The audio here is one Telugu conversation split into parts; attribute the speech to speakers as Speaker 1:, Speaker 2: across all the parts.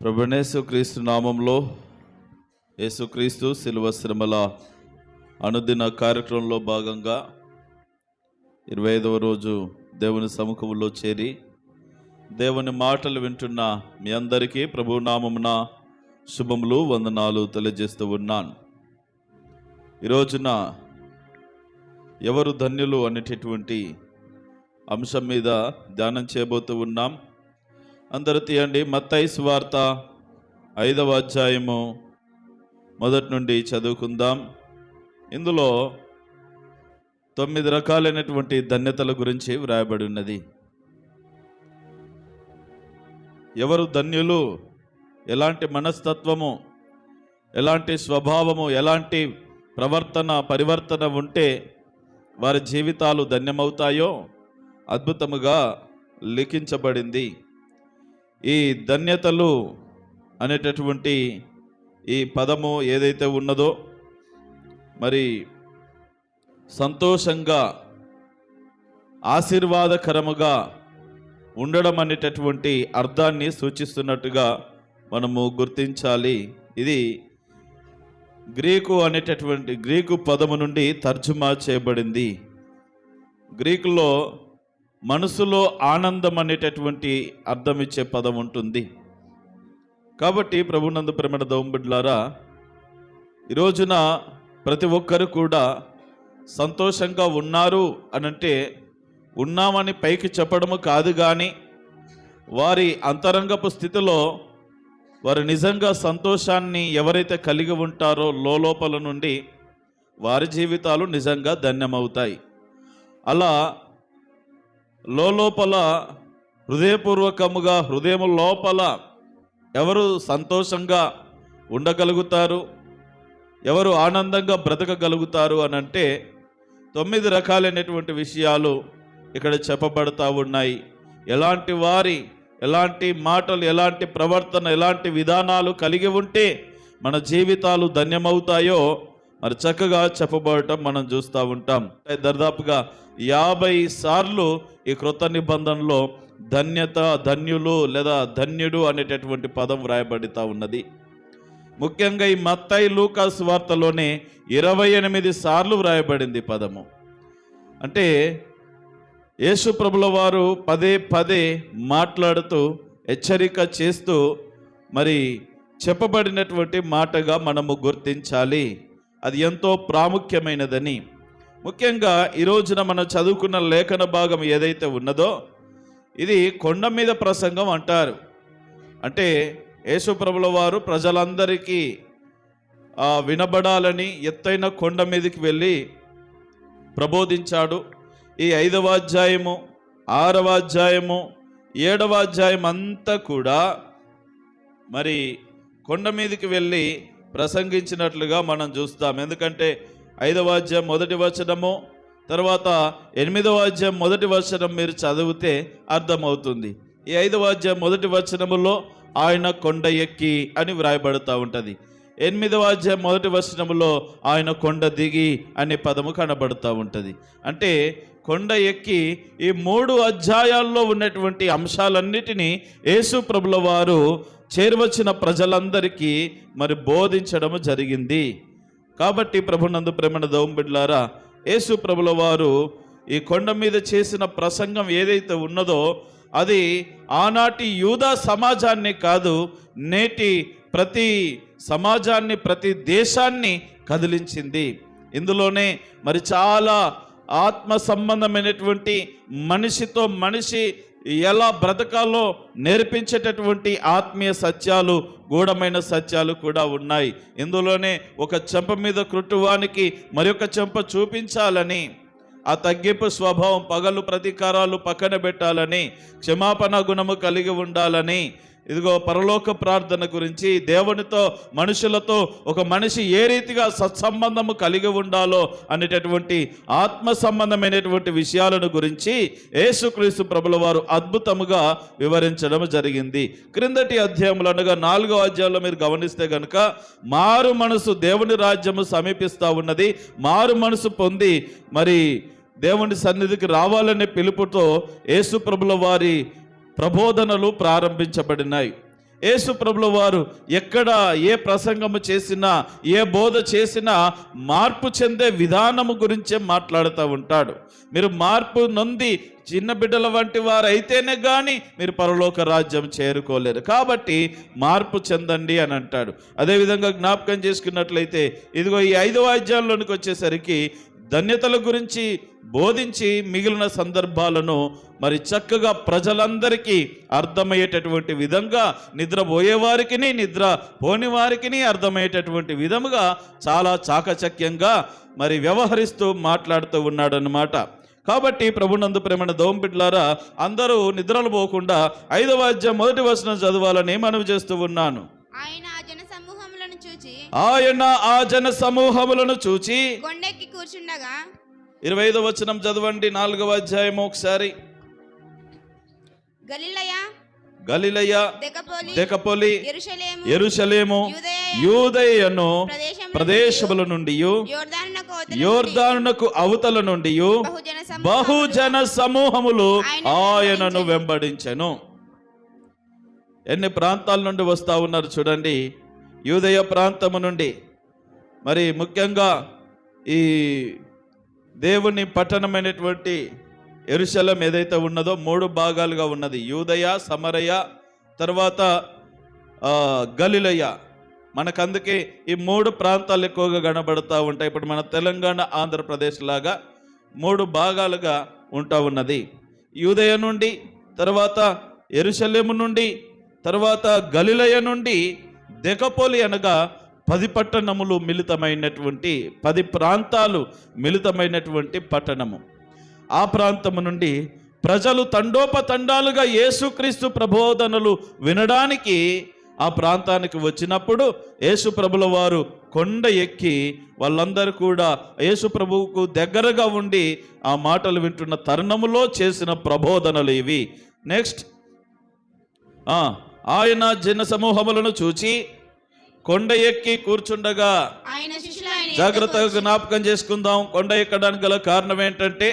Speaker 1: ప్రభునేసు క్రీస్తు నామంలో యేసుక్రీస్తు శిలువ శ్రమల అనుదిన కార్యక్రమంలో భాగంగా 25వ రోజు దేవుని సముఖంలో చేరి దేవుని మాటలు వింటున్న మీ అందరికీ ప్రభు నామమున శుభములు వందనాలు తెలియజేస్తూ ఉన్నాను. ఈరోజున ఎవరు ధన్యులు అనేటటువంటి అంశం మీద ధ్యానం చేయబోతూ ఉన్నాం. అందరూ తీయండి. మత్తయి సువార్త 5వ అధ్యాయము మొదటి నుండి చదువుకుందాం. ఇందులో 9 రకాలైనటువంటి ధన్యతల గురించి వ్రాయబడి ఉన్నది. ఎవరు ధన్యులు, ఎలాంటి మనస్తత్వము, ఎలాంటి స్వభావము, ఎలాంటి పరివర్తన ఉంటే వారి జీవితాలు ధన్యమవుతాయో అద్భుతముగా లిఖించబడింది. ఈ ధన్యతలు అనేటటువంటి ఈ పదము ఏదైతే ఉన్నదో, మరి సంతోషంగా ఆశీర్వాదకరముగా ఉండడం అనేటటువంటి అర్థాన్ని సూచిస్తున్నట్టుగా మనము గుర్తించాలి. ఇది గ్రీకు పదము నుండి తర్జుమా చేయబడింది. గ్రీకులో మనసులో ఆనందం అనేటటువంటి అర్థం ఇచ్చే పదం ఉంటుంది. కాబట్టి ప్రభునందు ప్రేమ దౌంబిడ్లారా, ఈరోజున ప్రతి ఒక్కరు కూడా సంతోషంగా ఉన్నారు అనంటే ఉన్నామని పైకి చెప్పడము కాదు, కానీ వారి అంతరంగపు స్థితిలో వారు నిజంగా సంతోషాన్ని ఎవరైతే కలిగి ఉంటారో లోపల నుండి వారి జీవితాలు నిజంగా ధన్యమవుతాయి. అలా లోపల హృదయపూర్వకముగా హృదయం లోపల ఎవరు సంతోషంగా ఉండగలుగుతారు, ఎవరు ఆనందంగా బ్రతకగలుగుతారు అని అంటే 9 రకాలైనటువంటి విషయాలు ఇక్కడ చెప్పబడతా ఉన్నాయి. ఎలాంటి వారి, ఎలాంటి మాటలు, ఎలాంటి ప్రవర్తన, ఎలాంటి విధానాలు కలిగి ఉంటే మన జీవితాలు ధన్యమవుతాయో మరి చక్కగా చెప్పబడటం మనం చూస్తూ ఉంటాం. దాదాపుగా 50 సార్లు ఈ క్రొత్త నిబంధనలో ధన్యత, ధన్యులు లేదా ధన్యుడు అనేటటువంటి పదం వ్రాయబడుతూ ఉన్నది. ముఖ్యంగా ఈ మత్తయి లూకా సువార్తలోనే 28 సార్లు వ్రాయబడింది పదము. అంటే యేసు ప్రభుల వారు పదే మాట్లాడుతూ హెచ్చరిక చేస్తూ మరి చెప్పబడినటువంటి మాటగా మనము గుర్తించాలి. అది ఎంతో ప్రాముఖ్యమైనదని. ముఖ్యంగా ఈ రోజున మనం చదువుకున్న లేఖన భాగం ఏదైతే ఉన్నదో ఇది కొండ మీద ప్రసంగం అంటారు. అంటే యేసు ప్రభుల వారు ప్రజలందరికీ వినబడాలని ఎత్తైన కొండ మీదకి వెళ్ళి ప్రబోధించాడు. ఈ 5వ అధ్యాయము, 6వ అధ్యాయము, 7వ అధ్యాయం అంతా కూడా మరి కొండ మీదకి వెళ్ళి ప్రసంగించినట్లుగా మనం చూస్తాం. ఎందుకంటే 5వ అధ్యాయం 1వ వచనము, తర్వాత 8వ అధ్యాయం 1వ వచనం మీరు చదివితే అర్థమవుతుంది. ఈ 5వ అధ్యాయం 1వ వచనములో ఆయన కొండ ఎక్కి అని వ్రాయబడుతూ ఉంటుంది. 8వ అధ్యాయం 1వ వచనములో ఆయన కొండ దిగి అనే పదము కనబడుతూ ఉంటుంది. అంటే కొండ ఎక్కి ఈ 3 అధ్యాయాల్లో ఉన్నటువంటి అంశాలన్నిటినీ యేసు ప్రభుల వారు చేరువచ్చిన ప్రజలందరికీ మరి బోధించడం జరిగింది. కాబట్టి ప్రభునందు ప్రేమ దౌంబిడ్లారా, యేసు ప్రభుల వారు ఈ కొండ మీద చేసిన ప్రసంగం ఏదైతే ఉన్నదో అది ఆనాటి యూదా సమాజాన్ని కాదు, నేటి ప్రతి సమాజాన్ని, ప్రతి దేశాన్ని కదిలించింది. ఇందులోనే మరి చాలా ఆత్మ సంబంధమైనటువంటి మనిషితో మనిషి ఎలా బ్రతకాలో నేర్పించేటటువంటి ఆత్మీయ సత్యాలు, గూఢమైన సత్యాలు కూడా ఉన్నాయి. ఇందులోనే ఒక చెంప మీద క్రుట్టువానికి మరొక చెంప చూపించాలని, ఆ తగ్గింపు స్వభావం, పగలు ప్రతీకారాలు పక్కన పెట్టాలని, క్షమాపణ గుణము కలిగి ఉండాలని, ఇదిగో పరలోక ప్రార్థన గురించి, దేవునితో మనుషులతో ఒక మనిషి ఏ రీతిగా సత్సంబంధము కలిగి ఉండాలో అనేటటువంటి ఆత్మ సంబంధమైనటువంటి విషయాలను గురించి యేసుక్రీస్తు ప్రభుల వారు అద్భుతముగా వివరించడం జరిగింది. క్రిందటి అధ్యాయములు అనగా 4వ అధ్యాయంలో మీరు గమనిస్తే కనుక మారు మనసు, దేవుని రాజ్యము సమీపిస్తూ ఉన్నది, మారు మనసు పొంది మరి దేవుని సన్నిధికి రావాలనే పిలుపుతో యేసు ప్రభుల వారి ప్రబోధనలు ప్రారంభించబడినాయి. యేసు ప్రభుల వారు ఎక్కడ ఏ ప్రసంగము చేసినా, ఏ బోధ చేసినా మార్పు చెందే విధానము గురించే మాట్లాడుతూ ఉంటాడు. మీరు మార్పు నొంది చిన్న బిడ్డల వంటి వారు అయితేనే కానీ మీరు పరలోక రాజ్యం చేరుకోలేరు. కాబట్టి మార్పు చెందండి అని అంటాడు. అదేవిధంగా జ్ఞాపకం చేసుకున్నట్లయితే ఇదిగో ఈ 5వ అధ్యాయంలోనికి వచ్చేసరికి ధన్యతల గురించి బోధించి మిగిలిన సందర్భాలను మరి చక్కగా ప్రజలందరికీ అర్థమయ్యేటటువంటి విధంగా, నిద్రపోయేవారికి నిద్ర పోని వారికి అర్థమయ్యేటటువంటి విధముగా చాలా చాకచక్యంగా మరి వ్యవహరిస్తూ మాట్లాడుతూ ఉన్నాడు అన్నమాట. కాబట్టి ప్రభునందు ప్రేమైన దోంబిడ్లారా, అందరూ నిద్రలు పోకుండా 5వ అధ్యాయం 1వ వచనం చదవాలని మనవి చేస్తూ ఉన్నాను.
Speaker 2: ఆయన
Speaker 1: ఆ జన సమూహములను చూచి
Speaker 2: కొండెక్కి కూర్చుండగా
Speaker 1: 25వ వచనం చదవండి. 4వ అధ్యాయం ఒకసారి. గలిలయ, దెకపొలి, యెరూషలేము, యూదయను ప్రదేశముల నుండి, యోర్దానునకు అవతల నుండి బహుజన సమూహములు ఆయనను వెంబడించెను. ఎన్ని ప్రాంతాల నుండి వస్తూ ఉన్నారు చూడండి. యూదయ ప్రాంతము నుండి, మరి ముఖ్యంగా ఈ దేవుని పట్టణమైనటువంటి యెరూషలేం ఏదైతే ఉన్నదో 3 భాగాలుగా ఉన్నది. యూదయ, సమరయ, తర్వాత గలిలయ. మనకందుకే ఈ 3 ప్రాంతాలు ఎక్కువగా కనబడుతూ ఉంటాయి. ఇప్పుడు మన తెలంగాణ, ఆంధ్రప్రదేశ్ లాగా 3 భాగాలుగా ఉంటా ఉన్నది. యూదయ నుండి, తర్వాత యెరూషలేము నుండి, తర్వాత గలిలయ నుండి దెకపొలి అనగా 10 పట్టణములు మిళితమైనటువంటి 10 ప్రాంతాలు మిళితమైనటువంటి పట్టణము. ఆ ప్రాంతము నుండి ప్రజలు తండోపతండాలుగా యేసుక్రీస్తు ప్రబోధనలు వినడానికి ఆ ప్రాంతానికి వచ్చినప్పుడు యేసు ప్రభుల వారు కొండ ఎక్కి వాళ్ళందరూ కూడా యేసు ప్రభువుకు దగ్గరగా ఉండి ఆ మాటలు వింటున్న తరుణములో చేసిన ప్రబోధనలు ఇవి. నెక్స్ట్, ఆయన జన సమూహములను చూచి కొండ ఎక్కి కూర్చుండగా. జాగ్రత్తగా జ్ఞాపకం చేసుకుందాం. కొండ ఎక్కడానికి గల కారణం ఏంటంటే,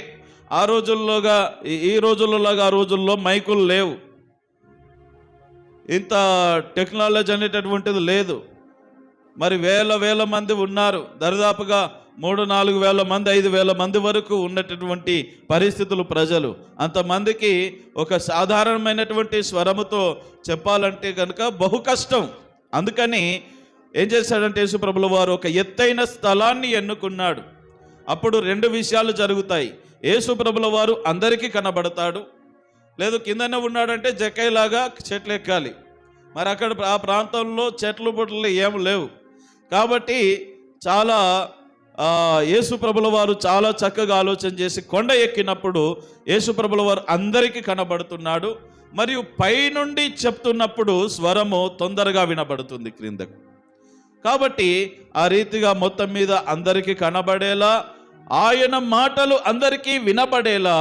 Speaker 1: ఆ రోజుల్లోగా ఈ రోజుల్లోలాగా ఆ రోజుల్లో మైకులు లేవు, ఇంత టెక్నాలజీ అనేటటువంటిది లేదు. మరి వేల మంది ఉన్నారు. దరిదాపుగా 3-4 వేల మంది, 5 వేల మంది వరకు ఉన్నటువంటి పరిస్థితులు ప్రజలు. అంతమందికి ఒక సాధారణమైనటువంటి స్వరముతో చెప్పాలంటే కనుక బహు కష్టం. అందుకని ఏం చేశాడంటే యేసు ప్రభుల వారు ఒక ఎత్తైన స్థలాన్ని ఎన్నుకున్నాడు. అప్పుడు 2 విషయాలు జరుగుతాయి. యేసు ప్రభుల వారు అందరికీ కనబడతాడు, లేదు కిందనే ఉన్నాడంటే జక్కైలాగా చెట్లు ఎక్కాలి. మరి అక్కడ ఆ ప్రాంతంలో చెట్లు పుట్లు ఏం లేవు. కాబట్టి చాలా యేసు ప్రభుల వారు చాలా చక్కగా ఆలోచన చేసి కొండ ఎక్కినప్పుడు యేసు ప్రభుల వారు అందరికీ కనబడుతున్నాడు. మరియు పైనుండి చెప్తున్నప్పుడు స్వరము తొందరగా వినబడుతుంది క్రిందకు. కాబట్టి ఆ రీతిగా మొత్తం మీద అందరికీ కనబడేలా, ఆయన మాటలు అందరికీ వినబడేలా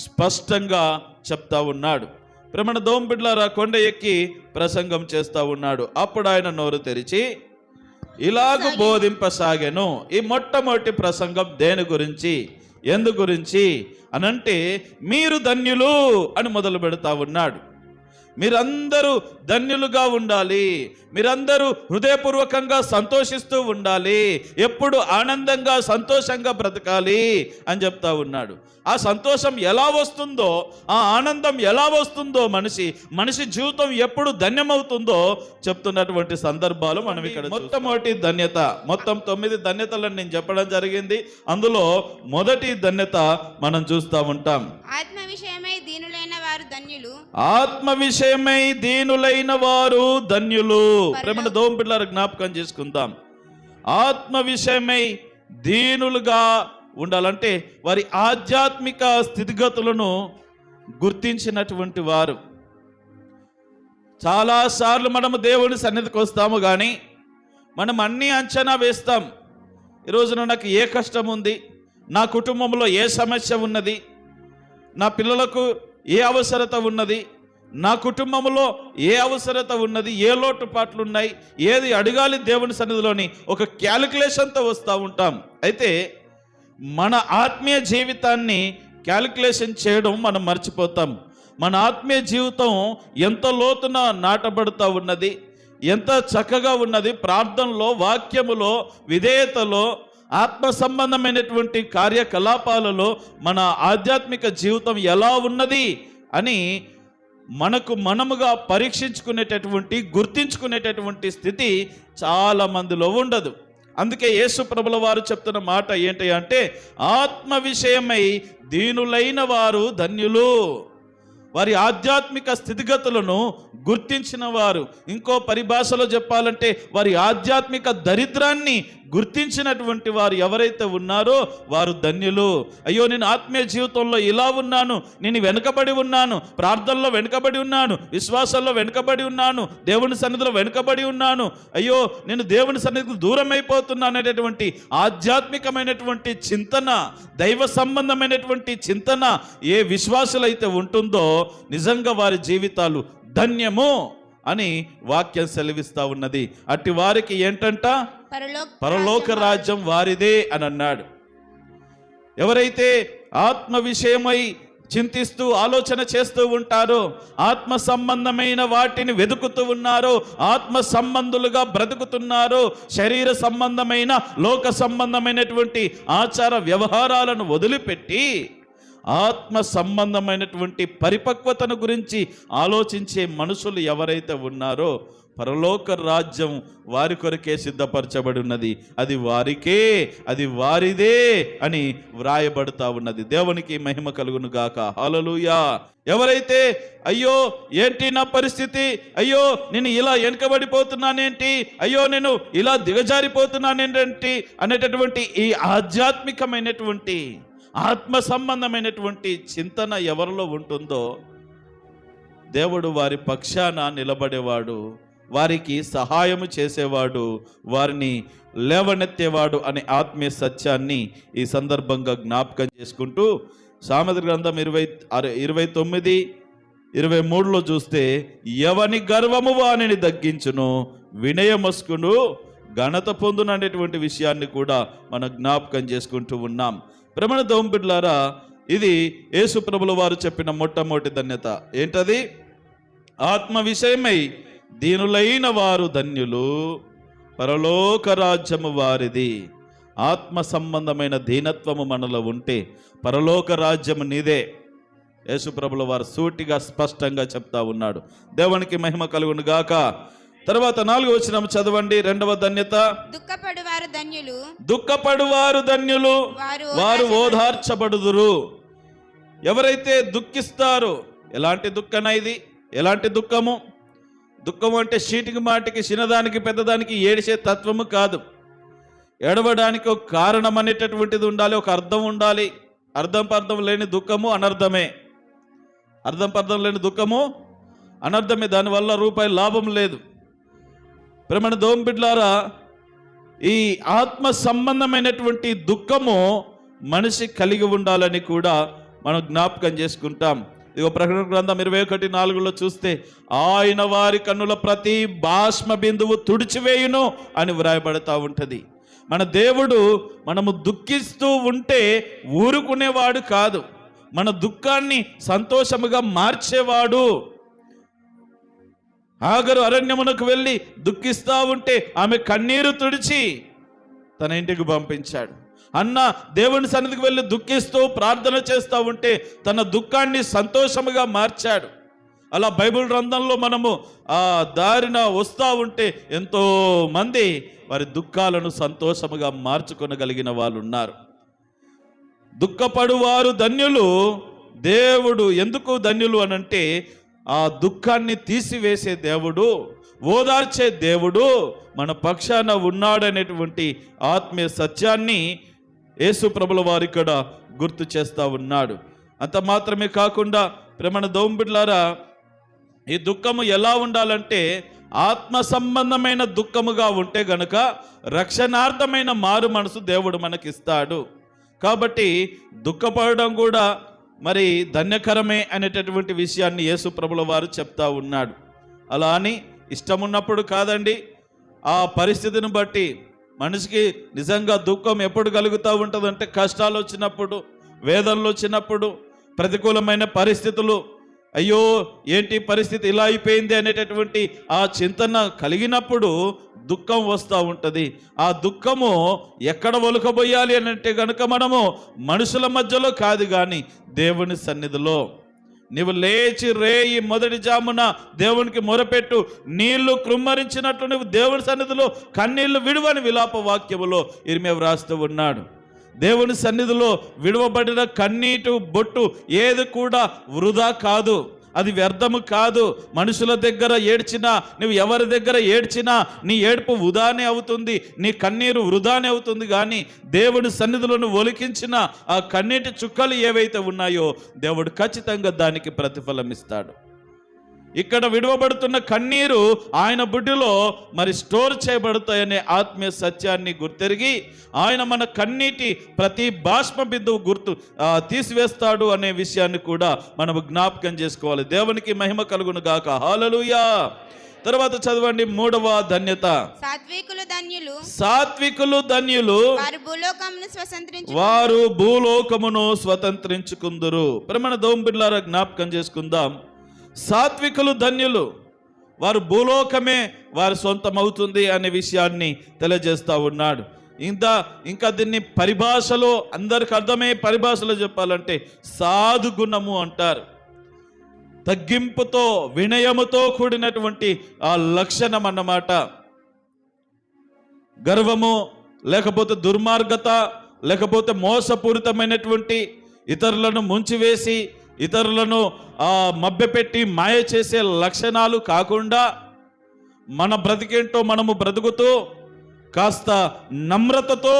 Speaker 1: స్పష్టంగా చెప్తా ఉన్నాడు. ప్రేమణ దోంబిడ్లారా, కొండ ఎక్కి ప్రసంగం చేస్తూ ఉన్నాడు. అప్పుడు ఆయన నోరు తెరిచి ఇలాగూ బోధింపసాగెను. ఈ మొట్టమొదటి ప్రసంగం దేని గురించి, ఎందు గురించి అనంటే, మీరు ధన్యులు అని మొదలు పెడతా ఉన్నాడు. మీరందరూ ధన్యులుగా ఉండాలి, మీరందరూ హృదయపూర్వకంగా సంతోషిస్తూ ఉండాలి, ఎప్పుడు ఆనందంగా సంతోషంగా బ్రతకాలి అని చెప్తా ఉన్నాడు. ఆ సంతోషం ఎలా వస్తుందో, ఆ ఆనందం ఎలా వస్తుందో, మనిషి జీవితం ఎప్పుడు ధన్యమవుతుందో చెప్తున్నటువంటి సందర్భాలు మనం ఇక్కడ. మొట్టమొదటి ధన్యత, మొత్తం 9 ధన్యతలను నేను చెప్పడం జరిగింది. అందులో మొదటి ధన్యత మనం చూస్తూ ఉంటాం.
Speaker 2: ఆత్మ విషయమై దీనులైన వారు ధన్యులు.
Speaker 1: ఆత్మ విషయమై దీనులైన వారు ధన్యులు. ప్రేమ దోంపిడ్లారు జ్ఞాపకం చేసుకుందాం. ఆత్మ విషయమై దీనులుగా ఉండాలంటే వారి ఆధ్యాత్మిక స్థితిగతులను గుర్తించినటువంటి వారు. చాలాసార్లు మనము దేవుని సన్నిధికి వస్తాము, కానీ మనం అన్నీ అంచనా వేస్తాం. ఈరోజున నాకు ఏ కష్టం ఉంది, నా కుటుంబంలో ఏ సమస్య ఉన్నది, నా పిల్లలకు ఏ అవసరత ఉన్నది, నా కుటుంబంలో ఏ అవసరత ఉన్నది, ఏ లోటుపాట్లు ఉన్నాయి, ఏది అడగాలి దేవుని సన్నిధిలోని ఒక క్యాలిక్యులేషన్తో వస్తూ ఉంటాం. అయితే మన ఆత్మీయ జీవితాన్ని క్యాలిక్యులేషన్ చేయడం మనం మర్చిపోతాం. మన ఆత్మీయ జీవితం ఎంత లోతున నాటబడుతూ ఉన్నది, ఎంత చక్కగా ఉన్నది. ప్రార్థనలో, వాక్యములో, విధేయతలో, ఆత్మ సంబంధమైనటువంటి కార్యకలాపాలలో మన ఆధ్యాత్మిక జీవితం ఎలా ఉన్నది అని మనకు మనముగా పరీక్షించుకునేటటువంటి, గుర్తించుకునేటటువంటి స్థితి చాలా మందిలో ఉండదు. అందుకే యేసు ప్రభుల వారు చెప్తున్న మాట ఏంటి అంటే, ఆత్మ విషయమై దీనులైన వారు ధన్యులు. వారి ఆధ్యాత్మిక స్థితిగతులను గుర్తించిన వారు, ఇంకో పరిభాషలో చెప్పాలంటే వారి ఆధ్యాత్మిక దరిద్రాన్ని గుర్తించినటువంటి వారు ఎవరైతే ఉన్నారో వారు ధన్యులు. అయ్యో, నేను ఆత్మీయ జీవితంలో ఇలా ఉన్నాను, నేను వెనుకబడి ఉన్నాను, ప్రార్థనలో వెనుకబడి ఉన్నాను, విశ్వాసంలో వెనుకబడి ఉన్నాను, దేవుని సన్నిధిలో వెనుకబడి ఉన్నాను, అయ్యో నేను దేవుని సన్నిధికి దూరం అయిపోతున్నాను అనేటటువంటి ఆధ్యాత్మికమైనటువంటి చింతన, దైవ సంబంధమైనటువంటి చింతన ఏ విశ్వాసులైతే ఉంటుందో నిజంగా వారి జీవితాలు ధన్యము అని వాక్యం సెలవిస్తూ ఉన్నది. అట్టి వారికి ఏంటంట, పరలోక రాజ్యం వారిదే అని అన్నాడు. ఎవరైతే ఆత్మ విషయమై చింతిస్తూ ఆలోచన చేస్తూ ఉంటారో, ఆత్మ సంబంధమైన వాటిని వెతుకుతూ ఉన్నారో, ఆత్మ సంబంధులుగా బ్రతుకుతున్నారో, శరీర సంబంధమైన, లోక సంబంధమైనటువంటి ఆచార వ్యవహారాలను వదిలిపెట్టి ఆత్మ సంబంధమైనటువంటి పరిపక్వతను గురించి ఆలోచించే మనుషులు ఎవరైతే ఉన్నారో పరలోక రాజ్యం వారి కొరకే సిద్ధపరచబడి ఉన్నది, అది వారికే, అది వారిదే అని వ్రాయబడుతూ ఉన్నది. దేవునికి మహిమ కలుగును గాక. హల్లెలూయా. ఎవరైతే అయ్యో ఏంటి నా పరిస్థితి, అయ్యో నేను ఇలా వెనుకబడిపోతున్నానేంటి, అయ్యో నేను ఇలా దిగజారిపోతున్నానేంటి అనేటటువంటి ఈ ఆధ్యాత్మికమైనటువంటి ఆత్మ సంబంధమైనటువంటి చింతన ఎవరిలో ఉంటుందో దేవుడు వారి పక్షాన నిలబడేవాడు, వారికి సహాయము చేసేవాడు, వారిని లేవనెత్తేవాడు అనే ఆత్మీయ సత్యాన్ని ఈ సందర్భంగా జ్ఞాపకం చేసుకుంటూ సామెతల గ్రంథం 29:23లో చూస్తే, ఎవని గర్వము వానిని తగ్గించును, వినయమస్కును ఘనత పొందును అనేటువంటి విషయాన్ని కూడా మనం జ్ఞాపకం చేసుకుంటూ ఉన్నాం. ప్రేమణ దోంబిడ్లారా, ఇది యేసు ప్రభుల వారు చెప్పిన మొట్టమొదటి ధన్యత. ఏంటది? ఆత్మ విషయమై దీనులైన వారు ధన్యులు, పరలోక రాజ్యము వారిది. ఆత్మ సంబంధమైన దీనత్వము మనలో ఉంటే పరలోక రాజ్యము నీదే. యేసు ప్రభుల వారు సూటిగా స్పష్టంగా చెప్తా ఉన్నాడు. దేవునికి మహిమ కలుగును గాక. తర్వాత 4వ వచనం చదవండి. 2వ ధన్యత,
Speaker 2: దుఃఖపడువారు ధన్యులు,
Speaker 1: దుఃఖపడువారు ధన్యులు, వారు ఓదార్చబడుదురు. ఎవరైతే దుఃఖిస్తారో, ఎలాంటి దుఃఖన ఇది, ఎలాంటి దుఃఖము? దుఃఖము అంటే చీటికి మాటికి, చిన్నదానికి పెద్దదానికి ఏడిసే తత్వము కాదు. ఏడవడానికి ఒక కారణం అనేటటువంటిది ఉండాలి, ఒక అర్థం ఉండాలి. అర్థం లేని దుఃఖము అనర్థమే. అర్థం లేని దుఃఖము అనర్థమే, దానివల్ల రూపాయి లాభం లేదు. ప్రేమణ దోంబిడ్లారా, ఈ ఆత్మ సంబంధమైనటువంటి దుఃఖము మనిషి కలిగి ఉండాలని కూడా మనం జ్ఞాపకం చేసుకుంటాం. ఇక ప్రకటన గ్రంథం 21:4లో చూస్తే, ఆయన వారి కన్నుల ప్రతి బాష్మ బిందువు తుడిచివేయును అని వ్రాయబడతా ఉంటుంది. మన దేవుడు మనము దుఃఖిస్తూ ఉంటే ఊరుకునేవాడు కాదు, మన దుఃఖాన్ని సంతోషముగా మార్చేవాడు. హాగరు అరణ్యమునకు వెళ్ళి దుఃఖిస్తూ ఉంటే ఆమె కన్నీరు తుడిచి తన ఇంటికి పంపించాడు. అన్న దేవుని సన్నిధికి వెళ్ళి దుఃఖిస్తూ ప్రార్థన చేస్తూ ఉంటే తన దుఃఖాన్ని సంతోషముగా మార్చాడు. అలా బైబిల్ గ్రంథంలో మనము ఆ దారిన వస్తూ ఉంటే ఎంతో మంది వారి దుఃఖాలను సంతోషముగా మార్చుకొనగలిగిన వాళ్ళు ఉన్నారు. దుఃఖపడువారు ధన్యులు. దేవుడు ఎందుకు ధన్యులు అనంటే, ఆ దుఃఖాన్ని తీసివేసే దేవుడు, ఓదార్చే దేవుడు మన పక్షాన ఉన్నాడనేటువంటి ఆత్మీయ సత్యాన్ని యేసు ప్రభుల వారు ఇక్కడ గుర్తు చేస్తూ ఉన్నాడు. అంత మాత్రమే కాకుండా ప్రేమణ దోంబిడ్లారా, ఈ దుఃఖము ఎలా ఉండాలంటే ఆత్మ సంబంధమైన దుఃఖముగా ఉంటే గనుక రక్షణార్థమైన మారు మనసు దేవుడు మనకిస్తాడు. కాబట్టి దుఃఖపడడం కూడా మరి ధన్యకరమే అనేటటువంటి విషయాన్ని యేసు ప్రభుల వారు చెప్తా ఉన్నాడు. అలా అని ఇష్టం ఉన్నప్పుడు కాదండి, ఆ పరిస్థితిని బట్టి మనిషికి నిజంగా దుఃఖం ఎప్పుడు కలుగుతూ ఉంటుందంటే కష్టాలు వచ్చినప్పుడు, వేదనలు వచ్చినప్పుడు, ప్రతికూలమైన పరిస్థితులు అయ్యో ఏంటి పరిస్థితి ఇలా అయిపోయింది అనేటటువంటి ఆ చింతన కలిగినప్పుడు దుఃఖం వస్తూ ఉంటుంది. ఆ దుఃఖము ఎక్కడ ఒలుకబోయాలి అని అంటే కనుక మనము మనుషుల మధ్యలో కాదు, కానీ దేవుని సన్నిధిలో నీవు లేచి రేయి మొదటి జామున దేవునికి మొరపెట్టు, నీళ్లు కృమ్మరించినట్లు నువ్వు దేవుని సన్నిధిలో కన్నీళ్లు విడువని విలాప వాక్యములో ఇర్మియా వ్రాస్తూ ఉన్నాడు. దేవుని సన్నిధిలో విడువబడిన కన్నీటి బొట్టు ఏది కూడా వృధా కాదు, అది వ్యర్థము కాదు. మనుషుల దగ్గర ఏడ్చినా, నువ్వు ఎవరి దగ్గర ఏడ్చినా నీ ఏడుపు వృధానే అవుతుంది, నీ కన్నీరు వృధానే అవుతుంది. కానీ దేవుని సన్నిధిలో నువ్వు ఒలికించిన ఆ కన్నీటి చుక్కలు ఏవైతే ఉన్నాయో దేవుడు ఖచ్చితంగా దానికి ప్రతిఫలం ఇస్తాడు. ఇక్కడ విడువబడుతున్న కన్నీరు ఆయన బుడ్డిలో మరి స్టోర్ చేయబడతాయనే ఆత్మీయ సత్యాన్ని గుర్తెరిగి ఆయన మన కన్నీటి ప్రతి బాష్ప బిందువు తీసివేస్తాడు అనే విషయాన్ని కూడా మనం జ్ఞాపకం చేసుకోవాలి. దేవునికి మహిమ కలుగును గాక. హల్లెలూయా. తర్వాత చదవండి, 3వ ధన్యత. సాత్వికులు ధన్యులు, వారు భూలోకమును స్వతంత్రించుకుందురు. ప్రేమ దోంబిళ్ళారా జ్ఞాపకం చేసుకుందాం. సాత్వికులు ధన్యులు, వారు భూలోకమే వారి సొంతమవుతుంది అనే విషయాన్ని తెలియజేస్తూ ఉన్నాడు. ఇంకా దీన్ని పరిభాషలో అందరికి అర్థమయ్యే పరిభాషలో చెప్పాలంటే సాధు గుణము అంటారు. తగ్గింపుతో వినయముతో కూడినటువంటి ఆ లక్షణం అన్నమాట. గర్వము లేకపోతే దుర్మార్గత లేకపోతే మోసపూరితమైనటువంటి ఇతరులను ముంచివేసి ఇతరులను మభ్యపెట్టి మాయ చేసే లక్షణాలు కాకుండా మన బ్రతికేంటో మనము బ్రతుకుతూ కాస్త నమ్రతతో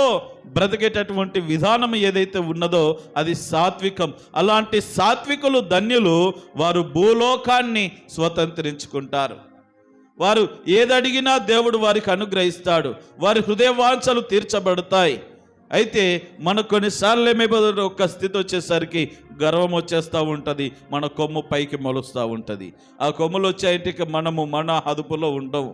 Speaker 1: బ్రతికేటటువంటి విధానం ఏదైతే ఉన్నదో అది సాత్వికం. అలాంటి సాత్వికులు ధన్యులు, వారు భూలోకాన్ని స్వతంత్రించుకుంటారు. వారు ఏదడిగినా దేవుడు వారికి అనుగ్రహిస్తాడు, వారి హృదయ వాంఛలు తీర్చబడతాయి. అయితే మనకు కొన్నిసార్లు ఏమైపోతుంది, ఒక స్థితి వచ్చేసరికి గర్వం వచ్చేస్తూ ఉంటుంది, మన కొమ్ము పైకి మొలుస్తూ ఉంటుంది. ఆ కొమ్ములు వచ్చేంటికి మనము మన అదుపులో ఉండవు,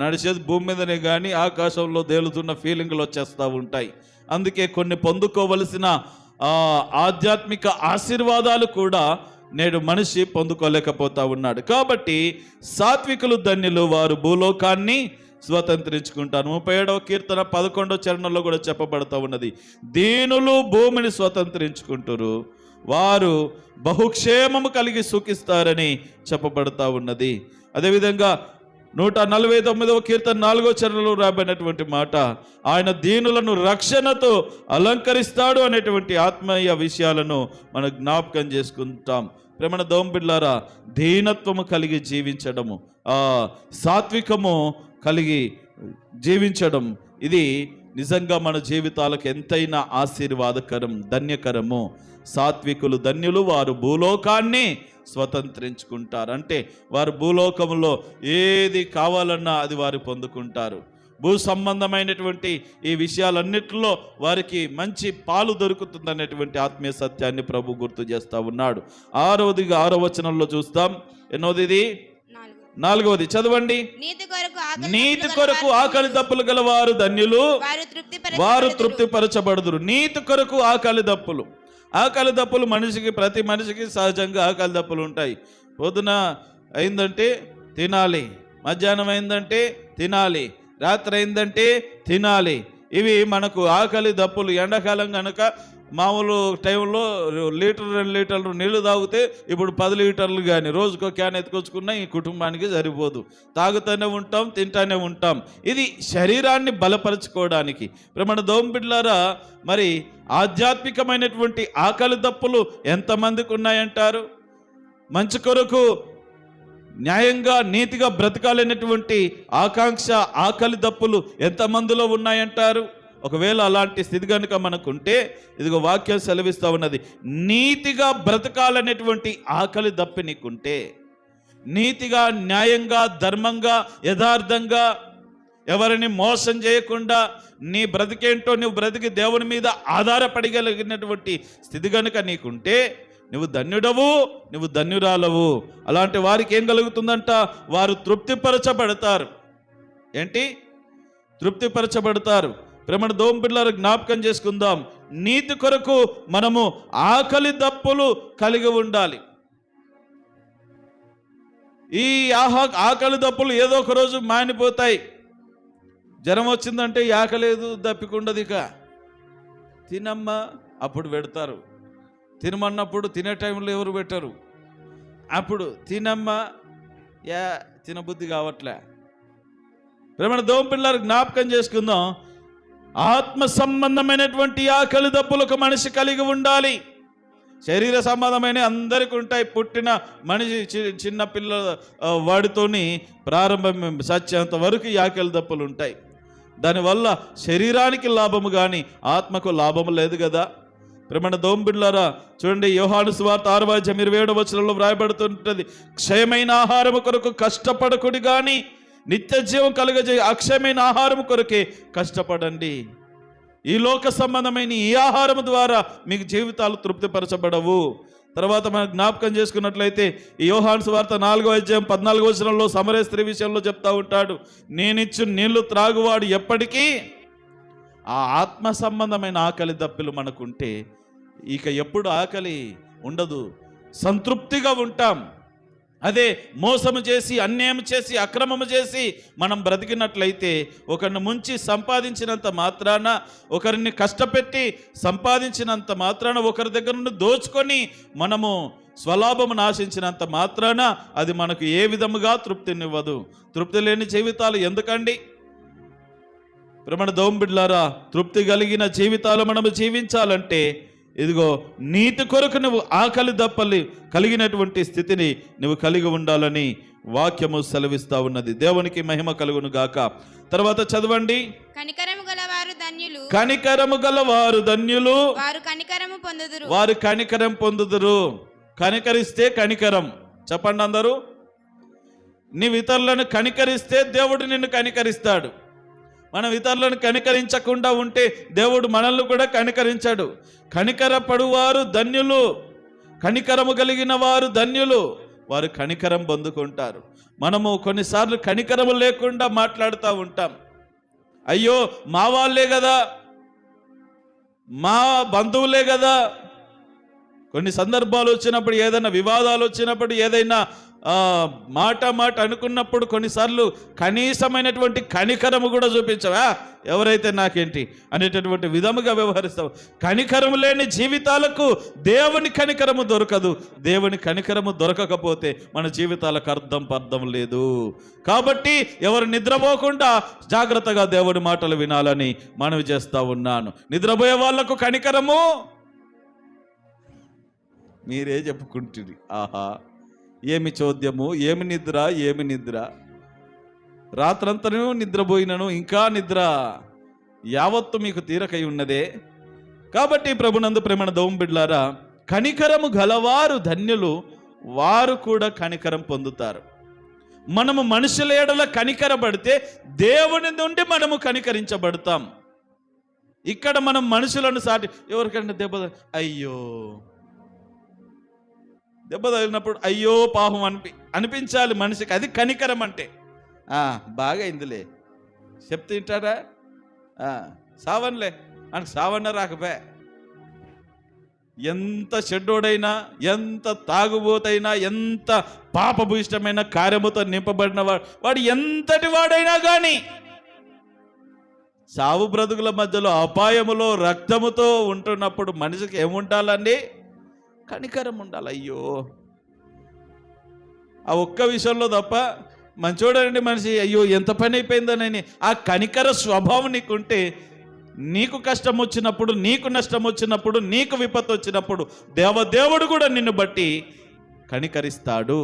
Speaker 1: నడిచేది భూమి మీదనే కానీ ఆకాశంలో తేలుతున్న ఫీలింగ్లు వచ్చేస్తూ ఉంటాయి. అందుకే కొన్ని పొందుకోవలసిన ఆధ్యాత్మిక ఆశీర్వాదాలు కూడా నేడు మనిషి పొందుకోలేకపోతా ఉన్నాడు. కాబట్టి సాత్వికులు ధన్యులు, వారు భూలోకాన్ని స్వతంత్రించుకుంటారు. 37వ కీర్తన 11వ చరణంలో కూడా చెప్పబడుతూ ఉన్నది, దీనులు భూమిని స్వతంత్రించుకుంటారు, వారు బహుక్షేమము కలిగి సుఖిస్తారని చెప్పబడుతూ ఉన్నది. అదేవిధంగా 149వ కీర్తన 4వ చరణంలో రాబడినటువంటి మాట, ఆయన దీనులను రక్షణతో అలంకరిస్తాడు అనేటువంటి ఆత్మీయ విషయాలను మనం జ్ఞాపకం చేసుకుంటాం. ప్రేమణ దోంబిళ్ళారా, దీనత్వము కలిగి జీవించడము, సాత్వికము కలిగి జీవించడం, ఇది నిజంగా మన జీవితాలకు ఎంతైనా ఆశీర్వాదకరం, ధన్యకరము. సాత్వికులు ధన్యులు, వారు భూలోకాన్ని స్వతంత్రించుకుంటారు. అంటే వారు భూలోకంలో ఏది కావాలన్నా అది వారు పొందుకుంటారు. భూ సంబంధమైనటువంటి ఈ విషయాలన్నిటిలో వారికి మంచి పాలు దొరుకుతుందనేటువంటి ఆత్మీయ సత్యాన్ని ప్రభు గుర్తు చేస్తూ ఉన్నాడు. 6వ వచనంలో చూస్తాం. ఎన్నోది ఇది? 4వది చదవండి. నీతి కొరకు ఆకలి దప్పులు గల వారు ధన్యులు, వారు తృప్తిపరచబడుదురు. నీతి కొరకు ఆకలి దప్పులు మనిషికి, ప్రతి మనిషికి సహజంగా ఆకలి దప్పులు ఉంటాయి. పొద్దున అయిందంటే తినాలి, మధ్యాహ్నం అయిందంటే తినాలి, రాత్రి అయిందంటే తినాలి. ఇవి మనకు ఆకలి దప్పులు. ఎండాకాలం కనుక మామూలు టైంలో 1-2 లీటర్లు నీళ్లు తాగితే ఇప్పుడు 10 లీటర్లు కానీ రోజుకో క్యాన్ ఎత్తుకొచ్చుకున్నా ఈ కుటుంబానికి సరిపోదు. తాగుతూనే ఉంటాం, తింటానే ఉంటాం. ఇది శరీరాన్ని బలపరచుకోవడానికి. మన దోంబిడ్లారా, మరి ఆధ్యాత్మికమైనటువంటి ఆకలి దప్పులు ఎంతమందికి ఉన్నాయంటారు? మంచి కొరకు న్యాయంగా నీతిగా బ్రతకాలనేటువంటి ఆకాంక్ష, ఆకలి దప్పులు ఎంతమందిలో ఉన్నాయంటారు? ఒకవేళ అలాంటి స్థితి కనుక మనకుంటే, ఇదిగో వాక్యం సెలవిస్తూ ఉన్నది, నీతిగా బ్రతకాలనేటువంటి ఆకలి దప్పి నీకుంటే, నీతిగా, న్యాయంగా, ధర్మంగా, యథార్థంగా, ఎవరిని మోసం చేయకుండా నీ బ్రతికేంటో నువ్వు బ్రతికి దేవుని మీద ఆధారపడగలిగినటువంటి స్థితి కనుక నీకుంటే నువ్వు ధన్యుడవు, నువ్వు ధన్యురాలవు. అలాంటి వారికి ఏం కలుగుతుందంట? వారు తృప్తిపరచబడతారు. ఏంటి? తృప్తిపరచబడతారు. ప్రేమణ దోంపిల్లలు జ్ఞాపకం చేసుకుందాం. నీతి కొరకు మనము ఆకలి దప్పులు కలిగి ఉండాలి. ఈ ఆకలి దప్పులు ఏదో ఒక రోజు మానిపోతాయి. జ్వరం వచ్చిందంటే ఈ ఆకలేదు, దప్పికుండదు. ఇక తినమ్మా అప్పుడు పెడతారు. తినమన్నప్పుడు తినే టైంలో ఎవరు పెట్టరు. అప్పుడు తినమ్మా తినబుద్ధి కావట్లే. ప్రేమ దోమ పిల్లలు జ్ఞాపకం చేసుకుందాం. ఆత్మ సంబంధమైనటువంటి ఆకలి దప్పులు ఒక మనిషి కలిగి ఉండాలి. శరీర సంబంధమైన అందరికీ ఉంటాయి. పుట్టిన మనిషి చిన్న పిల్లల వాడితోని ప్రారంభం సత్యంత వరకు ఈ ఆకలి దప్పులు ఉంటాయి. దానివల్ల శరీరానికి లాభము కానీ ఆత్మకు లాభము లేదు కదా. ప్రేమ దోంబిళ్ళారా చూడండి, యోహాను సువార్త 6:27 వ్రాయబడుతుంటుంది, క్షయమైన ఆహారము కొరకు కష్టపడకుడి కానీ నిత్య జీవం కలుగజే అక్షయమైన ఆహారం కొరకే కష్టపడండి. ఈ లోక సంబంధమైన ఈ ఆహారం ద్వారా మీకు జీవితాలు తృప్తిపరచబడవు. తర్వాత మనం జ్ఞాపకం చేసుకున్నట్లయితే ఈ యోహాను సువార్త 4:14 సమరయ స్త్రీ విషయంలో చెప్తా ఉంటాడు, నేనిచ్చు నీళ్లు త్రాగువాడు ఎప్పటికీ. ఆ ఆత్మ సంబంధమైన ఆకలి దప్పిలు మనకుంటే ఇక ఎప్పుడు ఆకలి ఉండదు, సంతృప్తిగా ఉంటాం. అదే మోసము చేసి, అన్యాయం చేసి, అక్రమము చేసి మనం బ్రతికినట్లయితే ఒకరిని ముంచి సంపాదించినంత మాత్రాన, ఒకరిని కష్టపెట్టి సంపాదించినంత మాత్రాన, ఒకరి దగ్గర నుండి దోచుకొని మనము స్వలాభమును ఆశించినంత మాత్రాన అది మనకు ఏ విధముగా తృప్తినివ్వదు. తృప్తి లేని జీవితాలు ఎందుకండి? ప్రేమ దోంబిడ్లారా, తృప్తి కలిగిన జీవితాలు మనము జీవించాలంటే ఇదిగో నీతి కొరకు నువ్వు ఆకలి దప్పలి కలిగినటువంటి స్థితిని నువ్వు కలిగి ఉండాలని వాక్యము సెలవిస్తా ఉన్నది. దేవునికి మహిమ కలుగును గాక. తర్వాత చదవండి,
Speaker 2: కనికరము గలవారు ధన్యులు,
Speaker 1: కనికరము గలవారు ధన్యులు,
Speaker 2: వారు కనికరము పొందుదురు,
Speaker 1: వారు కనికరం పొందుదురు. కనికరిస్తే కనికరం చెప్పండి అందరూ. నీవు ఇతరులను కనికరిస్తే దేవుడు నిన్ను కనికరిస్తాడు. మనం ఇతరులను కనికరించకుండా ఉంటే దేవుడు మనల్ని కూడా కనికరించాడు. కనికరపడువారు ధన్యులు, కనికరము కలిగిన వారు ధన్యులు, వారు కనికరం పొందుకుంటారు. మనము కొన్నిసార్లు కనికరము లేకుండా మాట్లాడుతూ ఉంటాం. అయ్యో మా వాళ్ళే కదా, మా బంధువులే కదా. కొన్ని సందర్భాలు వచ్చినప్పుడు, ఏదైనా వివాదాలు వచ్చినప్పుడు, ఏదైనా మాట అనుకున్నప్పుడు కొన్నిసార్లు కనీసమైనటువంటి కనికరము కూడా చూపించవా, ఎవరైతే నాకేంటి అనేటటువంటి విధముగా వ్యవహరిస్తావు. కనికరము లేని జీవితాలకు దేవుని కనికరము దొరకదు. దేవుని కనికరము దొరకకపోతే మన జీవితాలకు అర్థం లేదు. కాబట్టి ఎవరు నిద్రపోకుండా జాగ్రత్తగా దేవుని మాటలు వినాలని మనవి చేస్తా ఉన్నాను. నిద్రపోయే వాళ్లకు కనికరము మీరే చెప్పుకుంటుంది. ఆహా ఏమి చోద్యము, ఏమి నిద్ర, ఏమి నిద్ర, రాత్రంతను నిద్రపోయినను ఇంకా నిద్ర యావత్తు మీకు తీరకై ఉన్నదే. కాబట్టి ప్రభునందు ప్రేమ దోంబిడ్లారా, కనికరము గలవారు ధన్యులు, వారు కూడా కనికరం పొందుతారు. మనము మనుషుల ఎడల కనికరపడితే దేవుని నుండి మనము కనికరించబడతాం. ఇక్కడ మనం మనుషులను సాటి ఎవరికంటే అయ్యో దెబ్బ తగిలినప్పుడు అయ్యో పాపం అనిపించాలి మనిషికి. అది కనికరం అంటే. బాగా అయిందిలే చెప్తే తింటారా, సావన్లే అని సావన్న రాకపోయా. ఎంత చెడ్డోడైనా, ఎంత తాగుబోతైనా, ఎంత పాపభూయిష్టమైన కార్యముతో నింపబడిన వాడు ఎంతటి వాడైనా కానీ సావు బ్రతుకుల మధ్యలో అపాయములో రక్తముతో ఉంటున్నప్పుడు మనిషికి ఏముండాలండి? కనికరం ఉండాలి. అయ్యో ఆ ఒక్క విషయంలో తప్ప మంచోడండి మనిషి, అయ్యో ఎంత పని అయిపోయిందనని ఆ కనికర స్వభావం నీకుంటే, నీకు కష్టం వచ్చినప్పుడు, నీకు నష్టం వచ్చినప్పుడు, నీకు విపత్తు వచ్చినప్పుడు దేవుడు కూడా నిన్ను బట్టి కనికరిస్తాడు.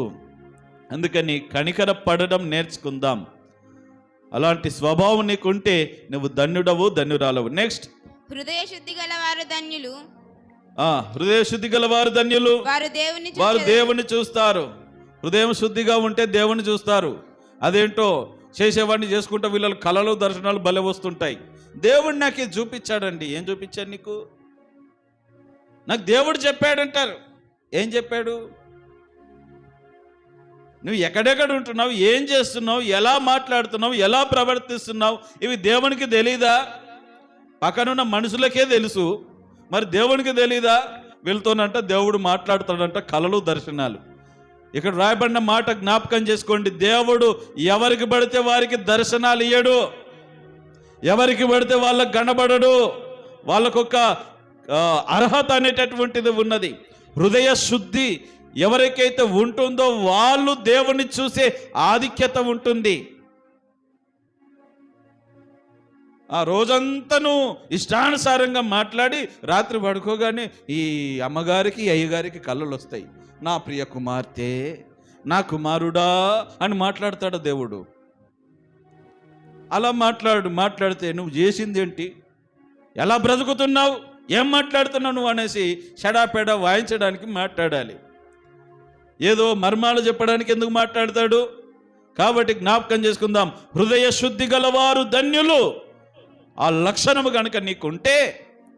Speaker 1: అందుకని కనికర పడడం నేర్చుకుందాం. అలాంటి స్వభావం నీకుంటే నువ్వు ధన్యుడవు, ధన్యురాలవు. నెక్స్ట్,
Speaker 2: హృదయ శుద్ధి గలవారు ధన్యులు,
Speaker 1: హృదయ శుద్ధి గలవారు ధన్యులు, వారు దేవుని చూస్తారు. హృదయం శుద్ధిగా ఉంటే దేవుని చూస్తారు. అదేంటో చేసేవాడిని చేసుకుంటే వీళ్ళ కళలు దర్శనాలు భలే వస్తుంటాయి. దేవుడు నాకు ఇది చూపించాడండి. ఏం చూపించాడు నీకు? నాకు దేవుడు చెప్పాడంటారు. ఏం చెప్పాడు? నువ్వు ఎక్కడెక్కడ ఉంటున్నావు, ఏం చేస్తున్నావు, ఎలా మాట్లాడుతున్నావు, ఎలా ప్రవర్తిస్తున్నావు, ఇవి దేవునికి తెలీదా? పక్కనున్న మనుషులకే తెలుసు, మరి దేవునికి తెలీదా? వీళ్ళతోనంట దేవుడు మాట్లాడుతాడంట కళలు దర్శనాలు. ఇక్కడ రాయబడిన మాట జ్ఞాపకం చేసుకోండి. దేవుడు ఎవరికి పడితే వారికి దర్శనాలు ఇయ్యడు, ఎవరికి పడితే వాళ్ళకు కనబడడు. వాళ్ళకొక అర్హత అనేటటువంటిది ఉన్నది. హృదయ శుద్ధి ఎవరికైతే ఉంటుందో వాళ్ళు దేవుని చూసే ఆధిక్యత ఉంటుంది. ఆ రోజంతను ఇష్టానుసారంగా మాట్లాడి రాత్రి పడుకోగానే ఈ అమ్మగారికి అయ్యగారికి కళ్ళలు వస్తాయి. నా ప్రియ కుమార్తె, నా కుమారుడా అని మాట్లాడతాడు దేవుడు. అలా మాట్లాడితే నువ్వు చేసింది ఏంటి, ఎలా బ్రతుకుతున్నావు, ఏం మాట్లాడుతున్నావు నువ్వు అనేసి షడాపేడా వాయించడానికి మాట్లాడాలి. ఏదో మర్మాలు చెప్పడానికి ఎందుకు మాట్లాడతాడు? కాబట్టి జ్ఞాపకం చేసుకుందాం, హృదయ శుద్ధి గలవారు ధన్యులు. ఆ లక్షణము కనుక నీకుంటే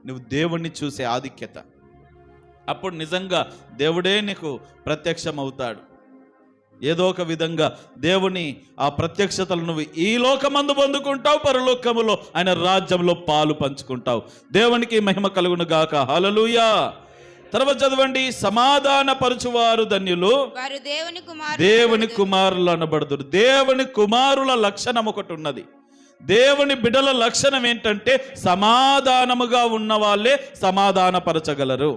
Speaker 1: నువ్వు దేవుణ్ణి చూసే ఆధిక్యత, అప్పుడు నిజంగా దేవుడే నీకు ప్రత్యక్షం అవుతాడు. ఏదో ఒక విధంగా దేవుని ఆ ప్రత్యక్షతలు నువ్వు ఈ లోకమందు పొందుకుంటావు, పరలోకములో ఆయన రాజ్యంలో పాలు పంచుకుంటావు. దేవునికి మహిమ కలుగును గాక. హల్లెలూయా. తర్వాత చదవండి, సమాధాన పరచువారు ధన్యులు,
Speaker 2: వారు
Speaker 1: దేవుని కుమారులు అనబడుదురు. దేవుని కుమారుల లక్షణం ఒకటి ఉన్నది. దేవుని బిడ్డల లక్షణం ఏంటంటే సమాధానముగా ఉన్న వాళ్ళే సమాధానపరచగలరు.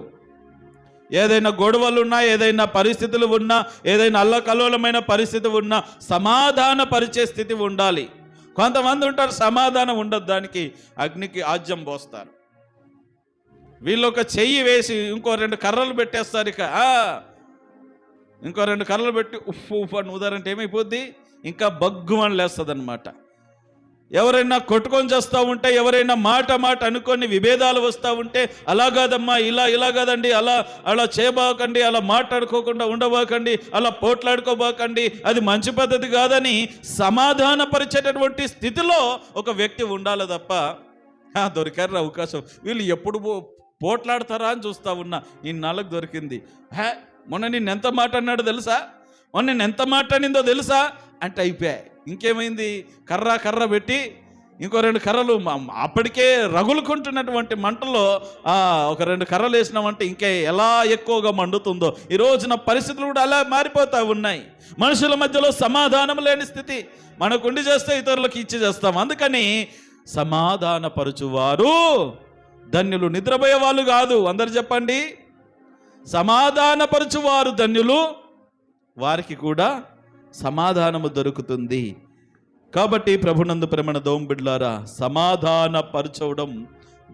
Speaker 1: ఏదైనా గొడవలు ఉన్నా, ఏదైనా పరిస్థితులు ఉన్నా, ఏదైనా అల్లకల్లోలమైన పరిస్థితి ఉన్నా సమాధాన పరిచే స్థితి ఉండాలి. కొంతమంది ఉంటారు సమాధానం ఉండదు, దానికి అగ్నికి ఆజ్యం పోస్తారు. వీళ్ళు ఒక చెయ్యి వేసి ఇంకో 2 కర్రలు పెట్టేస్తారు. ఇంకో 2 కర్రలు పెట్టి ఉప్పు ఉప్పు అని ఉదారంటే ఏమైపోద్ది, ఇంకా బగ్గుమని లేస్తుంది అనమాట. ఎవరైనా కొట్టుకొని చేస్తూ ఉంటే, ఎవరైనా మాట అనుకొని విభేదాలు వస్తూ ఉంటే, అలా కాదమ్మా, ఇలా కాదండి, అలా చేయబాకండి, అలా మాట్లాడుకోకుండా ఉండబాకండి, అలా పోట్లాడుకోబాకండి, అది మంచి పద్ధతి కాదని సమాధానపరిచేటటువంటి స్థితిలో ఒక వ్యక్తి ఉండాలి తప్ప దొరికారు అవకాశం, వీళ్ళు ఎప్పుడు పోట్లాడతారా అని చూస్తూ ఉన్నా, ఈ నాలుగు దొరికింది. మొన్న నేను ఎంత మాట అన్నాడో తెలుసా, మొన్న నేను ఎంత మాట్లాడిందో తెలుసా అంటే అయిపోయాయి. ఇంకేమైంది, కర్ర పెట్టి ఇంకో 2 కర్రలు, అప్పటికే రగులుకుంటున్నటువంటి మంటలో ఒక 2 కర్రలు వేసినామంటే ఇంకా ఎలా ఎక్కువగా మండుతుందో. ఈ రోజున పరిస్థితులు కూడా అలా మారిపోతూ ఉన్నాయి. మనుషుల మధ్యలో సమాధానం లేని స్థితి. మనకుండి చేస్తే ఇతరులకు ఇచ్చి చేస్తాం. అందుకని సమాధానపరచువారు ధన్యులు, నిద్రపోయే వాళ్ళు కాదు. అందరు చెప్పండి, సమాధానపరచువారు ధన్యులు, వారికి కూడా సమాధానము దొరుకుతుంది. కాబట్టి ప్రభునందు ప్రేమన దోమ బిడ్డలారా, సమాధానపరచడం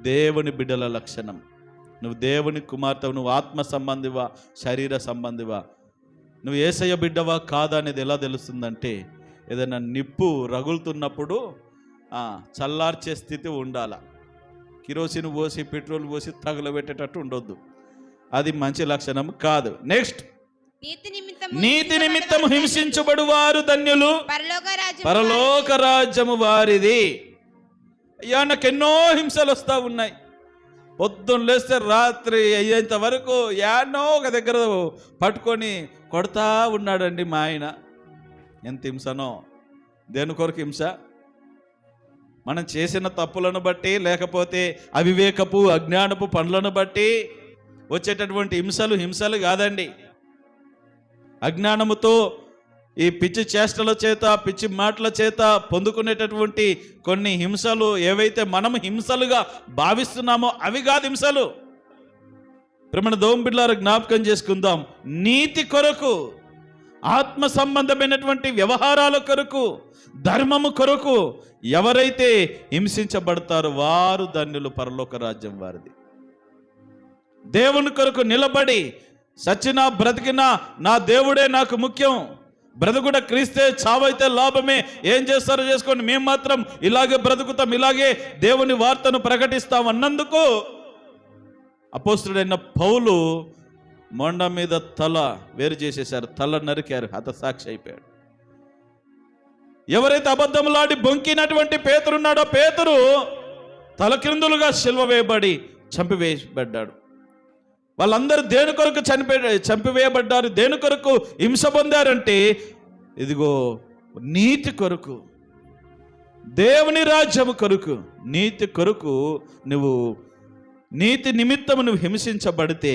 Speaker 1: దేవుని బిడ్డల లక్షణం. నువ్వు దేవుని కుమార్తెవు, నువ్వు ఆత్మ సంబంధివా శరీర సంబంధివా, నువ్వు యేసయ్య బిడ్డవా కాదా అనేది ఎలా తెలుస్తుందంటే, ఏదైనా నిప్పు రగులుతున్నప్పుడు చల్లార్చే స్థితి ఉండాల. కిరోసిన్ పోసి పెట్రోల్ పోసి తగులబెట్టేటట్టు ఉండొద్దు, అది మంచి లక్షణం కాదు. నెక్స్ట్, నీతి నిమిత్తము హింసించబడువారు ధన్యులు, పరలోక రాజ్యము వారిది. అయ్యా, నాకు ఎన్నో హింసలు వస్తూ ఉన్నాయి. పొద్దున్న లేస్తే రాత్రి అయ్యేంత వరకు యానో ఒక దగ్గర పట్టుకొని కొడతా ఉన్నాడండి మా ఆయన. ఎంత హింసనో! దేని కొరకు హింస? మనం చేసిన తప్పులను బట్టి, లేకపోతే అవివేకపు అజ్ఞానపు పనులను బట్టి వచ్చేటటువంటి హింసలు కాదండి. అజ్ఞానముతో ఈ పిచ్చి చేష్టల చేత, పిచ్చి మాటల చేత పొందుకునేటటువంటి కొన్ని హింసలు ఏవైతే మనం హింసలుగా భావిస్తున్నామో అవి కాదు హింసలు. ప్రేమ దోమ బిడ్డలారా, జ్ఞాపకం చేసుకుందాం, నీతి కొరకు, ఆత్మ సంబంధమైనటువంటి వ్యవహారాల కొరకు, ధర్మము కొరకు ఎవరైతే హింసించబడతారో వారు ధన్యులు, పరలోక రాజ్యం వారిది. దేవుని కొరకు నిలబడి సచ్చినా బ్రతికినా నా దేవుడే నాకు ముఖ్యం, బ్రతుకుడ క్రీస్తే చావైతే లాభమే, ఏం చేస్తారో చేసుకోండి, మేము మాత్రం ఇలాగే బ్రతుకుతాం, ఇలాగే దేవుని వార్తను ప్రకటిస్తాం అన్నందుకు అపోస్తుడైన పౌలు మొండ మీద తల వేరు చేసేశారు, తల నరికారు, హతసాక్షి అయిపోయాడు. ఎవరైతే అబద్ధములాడి బొంకినటువంటి పేతురున్నాడో పేతురు తలకిందులుగా సిలువ వేయబడి చంపివేయబడ్డాడు. వాళ్ళందరూ దేని కొరకు చంపివేయబడ్డారు, దేని కొరకు హింస పొందారంటే ఇదిగో నీతి కొరకు, దేవుని రాజ్యము కొరకు, నీతి కొరకు. నువ్వు నీతి నిమిత్తము నువ్వు హింసించబడితే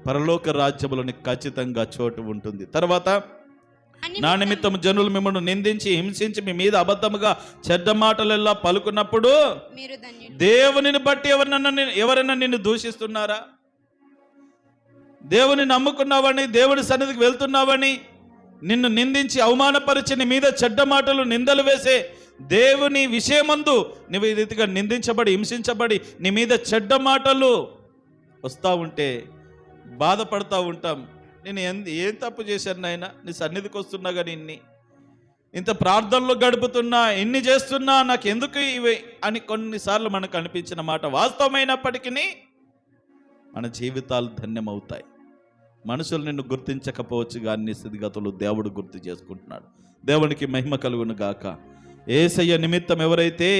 Speaker 1: పరలోక రాజ్యములో నీకు ఖచ్చితంగా చోటు ఉంటుంది. తర్వాత నా నిమిత్తం జనులు మిమ్మల్ని నిందించి హింసించి మీ మీద అబద్ధముగా చెడ్డ మాటలెల్లా పలుకున్నప్పుడు
Speaker 2: మీరు ధన్యులు.
Speaker 1: దేవునిని బట్టి ఎవరైనా నిన్ను దూషిస్తున్నారా? దేవుని నమ్ముకున్నావని, దేవుని సన్నిధికి వెళ్తున్నావని నిన్ను నిందించి అవమానపరిచి నీ మీద చెడ్డ మాటలు నిందలు వేసే దేవుని విషయమందు నువ్వు ఈ రీతిగా నిందించబడి హింసించబడి నీ మీద చెడ్డ మాటలు వస్తూ ఉంటే బాధపడతా ఉంటాం. నేను ఏం తప్పు చేశాను నాయనా, నీ సన్నిధికి వస్తున్నా కానీ ఇంత ప్రార్థనలో గడుపుతున్నా, ఇన్ని చేస్తున్నా, నాకు ఎందుకు ఇవి అని కొన్నిసార్లు మనకు అనిపించిన మాట వాస్తవమైనప్పటికీ మన జీవితాలు ధన్యమవుతాయి. మనుషులు నిన్ను గుర్తించకపోవచ్చు కానీ నీ స్థితిగతులు దేవుడు గుర్తు చేసుకుంటున్నాడు. దేవునికి మహిమ కలుగును గాక. యేసయ్య నిమిత్తం ఎవరైతే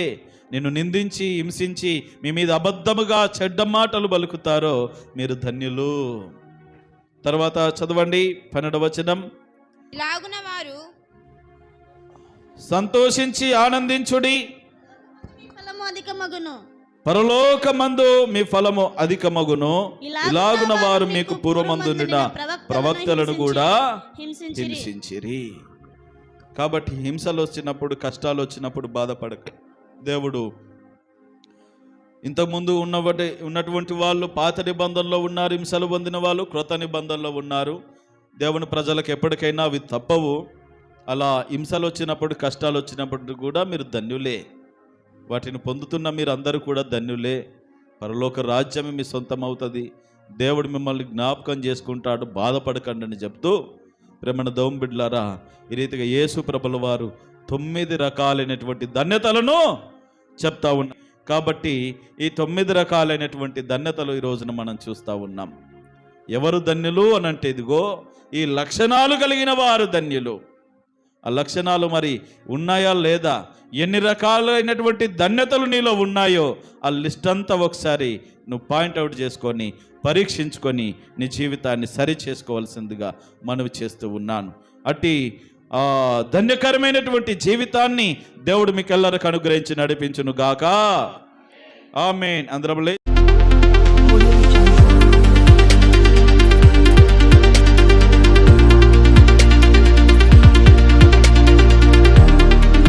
Speaker 1: నిన్ను నిందించి హింసించి మీ మీద అబద్ధముగా చెడ్డ మాటలు పలుకుతారో మీరు ధన్యులు. తర్వాత చదవండి 12వ వచనం.
Speaker 2: ఇలాగున వారు
Speaker 1: సంతోషించి ఆనందించుడి,
Speaker 3: ఫలము అధికమగును.
Speaker 1: పరలోకమందు మీ ఫలము అధికమగును. ఇలాగున వారు మీకు పూర్వమందున్న ప్రవక్తలను కూడా హింసించిరి. కాబట్టి హింసలు వచ్చినప్పుడు, కష్టాలు వచ్చినప్పుడు బాధపడక. దేవుడు ఇంతకుముందు ఉన్నటువంటి వాళ్ళు పాత నిబంధనలో ఉన్నారు, హింసలు పొందిన వాళ్ళు క్రొత్త నిబంధనలో ఉన్నారు. దేవుని ప్రజలకు ఎప్పటికైనా అవి తప్పవు. అలా హింసలు వచ్చినప్పుడు, కష్టాలు వచ్చినప్పుడు కూడా మీరు ధన్యులే. వాటిని పొందుతున్న మీరు అందరూ కూడా ధన్యులే. పరలోక రాజ్యం మీ సొంతం అవుతుంది. దేవుడు మిమ్మల్ని జ్ఞాపకం చేసుకుంటాడు, బాధపడకండి అని చెప్తూ, ప్రేమన దౌం బిడ్డలారా, ఈ రీతిగా యేసు ప్రభుల వారు 9 రకాలైనటువంటి ధన్యతలను చెప్తా ఉన్నారు. కాబట్టి ఈ 9 రకాలైనటువంటి ధన్యతలు ఈ రోజున మనం చూస్తూ ఉన్నాం. ఎవరు ధన్యులు అని అంటే, ఇదిగో ఈ లక్షణాలు కలిగిన వారు ధన్యులు. ఆ లక్షణాలు మరి ఉన్నాయా లేదా, ఎన్ని రకాలైనటువంటి ధన్యతలు నీలో ఉన్నాయో ఆ లిస్ట్ అంతా ఒకసారి నువ్వు పాయింట్అవుట్ చేసుకొని పరీక్షించుకొని నీ జీవితాన్ని సరి చేసుకోవాల్సిందిగా మనవి చేస్తూ ఉన్నాను. అట్టి ధన్యకరమైనటువంటి జీవితాన్ని దేవుడు మీకెల్లరికి అనుగ్రహించి నడిపించును గాక. ఆమేన్. అందరం